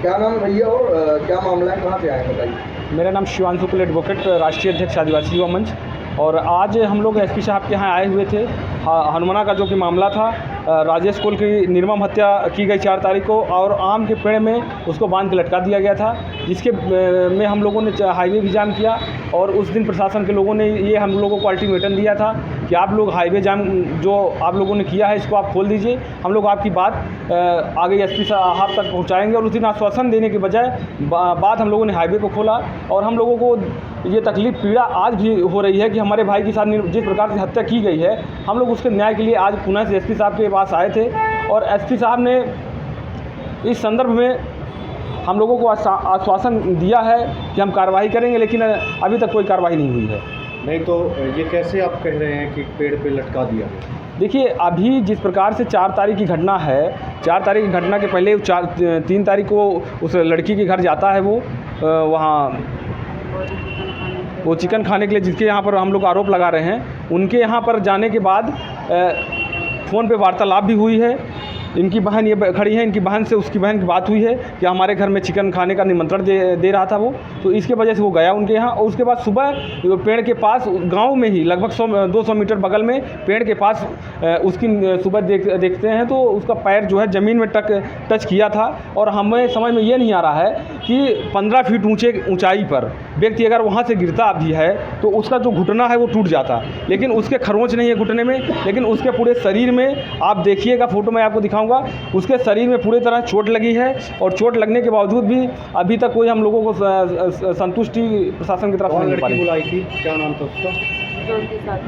क्या नाम है भैया और क्या मामला है, कहाँ से आए बताइए। मेरा नाम शिवांशु कुल एडवोकेट, राष्ट्रीय अध्यक्ष आदिवासी युवा मंच। और आज हम लोग एसपी साहब के यहाँ आए हुए थे। हनुमाना का जो कि मामला था, राजेश कोल की निर्मम हत्या की गई 4 तारीख को, और आम के पेड़ में उसको बांध के लटका दिया गया था, जिसके में हम लोगों ने हाईवे भी जाम किया। और उस दिन प्रशासन के लोगों ने ये हम लोगों को अल्टीमेटम दिया था कि आप लोग हाईवे जाम जो आप लोगों ने किया है इसको आप खोल दीजिए, हम लोग आपकी बात आगे एसपी साहब तक पहुँचाएँगे। और उस दिन आश्वासन देने के बजाय बाद हम लोगों ने हाईवे को खोला। और हम लोगों को ये तकलीफ़ पीड़ा आज भी हो रही है कि हमारे भाई के साथ जिस प्रकार से हत्या की गई है, हम लोग उसके न्याय के लिए आज पुनः से एसपी साहब के पास आए थे। और एसपी साहब ने इस संदर्भ में हम लोगों को आश्वासन दिया है कि हम कार्रवाई करेंगे, लेकिन अभी तक कोई कार्रवाई नहीं हुई है। नहीं तो ये कैसे आप कह रहे हैं कि पेड़ पे लटका दिया? देखिए, अभी जिस प्रकार से 4 तारीख की घटना है, 4 तारीख की घटना के पहले 3 तारीख को उस लड़की के घर जाता है वो चिकन खाने के लिए, जिसके यहाँ पर हम लोग आरोप लगा रहे हैं। उनके यहाँ पर जाने के बाद फ़ोन पे वार्तालाप भी हुई है। इनकी बहन ये खड़ी है, इनकी बहन से उसकी बहन की बात हुई है कि हमारे घर में चिकन खाने का निमंत्रण दे रहा था वो, तो इसके वजह से वो गया उनके यहाँ। और उसके बाद सुबह पेड़ के पास गांव में ही लगभग 200 मीटर बगल में पेड़ के पास उसकी सुबह देखते हैं तो उसका पैर जो है ज़मीन में टच किया था। और हमें समझ में ये नहीं आ रहा है कि 15 फीट ऊंचाई पर व्यक्ति अगर वहाँ से गिरता भी है तो उसका जो घुटना है वो टूट जाता, लेकिन उसके खरोंच नहीं है घुटने में, लेकिन उसके पूरे शरीर में आप देखिएगा, फोटो में आपको दिखाऊंगा, उसके शरीर में पूरी तरह चोट लगी है। और चोट लगने के बावजूद भी अभी तक कोई हम लोगों को संतुष्टि प्रशासन की तरफ से नहीं मिल पाई। बुलाई थी, क्या नाम था उसका?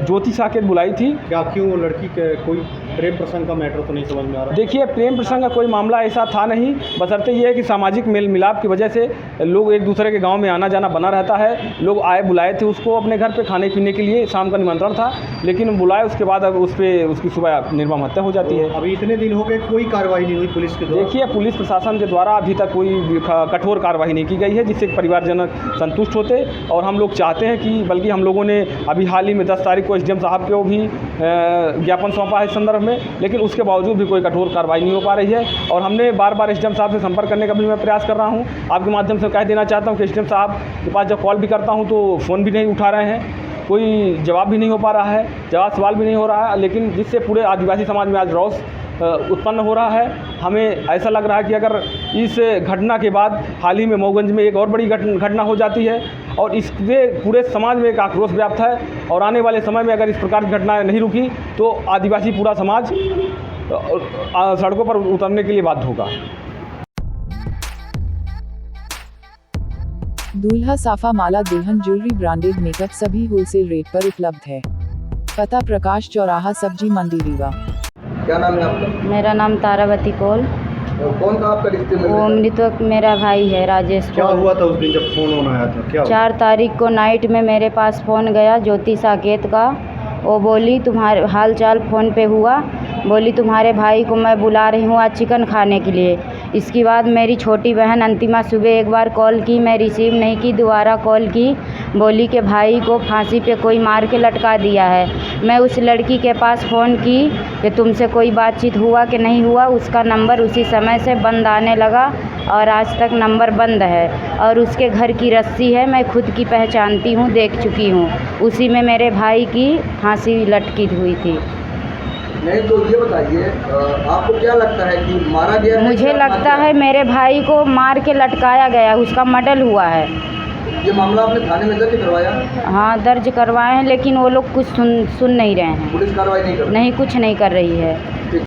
ज्योति साकेत बुलाई थी। क्या क्यों वो लड़की के कोई प्रेम प्रसंग का मैटर तो नहीं समझ में आ रहा? देखिए, प्रेम प्रसंग का कोई मामला ऐसा था नहीं, बशर्ते ये है कि सामाजिक मेल मिलाप की वजह से लोग एक दूसरे के गांव में आना जाना बना रहता है। लोग आए, बुलाए थे उसको अपने घर पे खाने पीने के लिए, शाम का निमंत्रण था, लेकिन बुलाए उसके बाद अब उसकी सुबह निर्मम हत्या हो जाती है। अभी इतने दिन हो गए कोई कार्रवाई नहीं हुई पुलिस के द्वारा? देखिए, पुलिस प्रशासन के द्वारा अभी तक कोई कठोर कार्रवाई नहीं की गई है जिससे परिवारजनक संतुष्ट होते। और हम लोग चाहते हैं कि बल्कि हम लोगों ने अभी हाल ही में 10 तारीख को एसडीएम साहब को भी ज्ञापन सौंपा है इस संदर्भ में, लेकिन उसके बावजूद भी कोई कठोर कार्रवाई नहीं हो पा रही है। और हमने बार एसडीएम साहब से संपर्क करने का भी मैं प्रयास कर रहा हूं। आपके माध्यम से कह देना चाहता हूं कि एसडीएम साहब के पास जब कॉल भी करता हूं तो फ़ोन भी नहीं उठा रहे हैं, कोई जवाब भी नहीं हो पा रहा है, सवाल भी नहीं हो रहा है, लेकिन जिससे पूरे आदिवासी समाज में आज रोष उत्पन्न हो रहा है। हमें ऐसा लग रहा है कि अगर इस घटना के बाद हाल ही में मऊगंज में एक और बड़ी घटना हो जाती है और इससे पूरे समाज में एक आक्रोश व्याप्त है, और आने वाले समय में अगर इस प्रकार की घटनाएं नहीं रुकी तो आदिवासी पूरा समाज सड़कों पर उतरने के लिए बाध्य होगा। दूल्हा साफा माला दुल्हन ज्वेलरी ब्रांडेड मेकअप सभी होलसेल रेट पर उपलब्ध है। पता प्रकाश चौराहा सब्जी मंडी रीवा। क्या नाम है आपका? मेरा नाम तारावती कोल। कौन था आपका रिश्ते में? वो मृतक मेरा भाई है, राजेश कोल। क्या हुआ था उस दिन जब फोन आया था? क्या 4 तारीख को नाइट में मेरे पास फ़ोन गया ज्योति साकेत का। वो बोली तुम्हारे हाल चाल फ़ोन पे हुआ, बोली तुम्हारे भाई को मैं बुला रही हूँ आज चिकन खाने के लिए। इसके बाद मेरी छोटी बहन अंतिमा सुबह एक बार कॉल की, मैं रिसीव नहीं की, दोबारा कॉल की, बोली कि भाई को फांसी पे कोई मार के लटका दिया है। मैं उस लड़की के पास फ़ोन की कि तुमसे कोई बातचीत हुआ कि नहीं हुआ, उसका नंबर उसी समय से बंद आने लगा और आज तक नंबर बंद है। और उसके घर की रस्सी है, मैं खुद की पहचानती हूँ, देख चुकी हूँ, उसी में मेरे भाई की फांसी लटकी हुई थी। नहीं तो ये बताइए, आपको क्या लगता है कि मारा गया है? मुझे लगता है मेरे भाई को मार के लटकाया गया, उसका मर्डर हुआ है। ये मामला आपने थाने में दर्ज करवाया? हाँ, दर्ज करवाए हैं, लेकिन वो लोग कुछ सुन नहीं रहे हैं। पुलिस कार्रवाई नहीं कर रही? नहीं, कुछ नहीं कर रही है।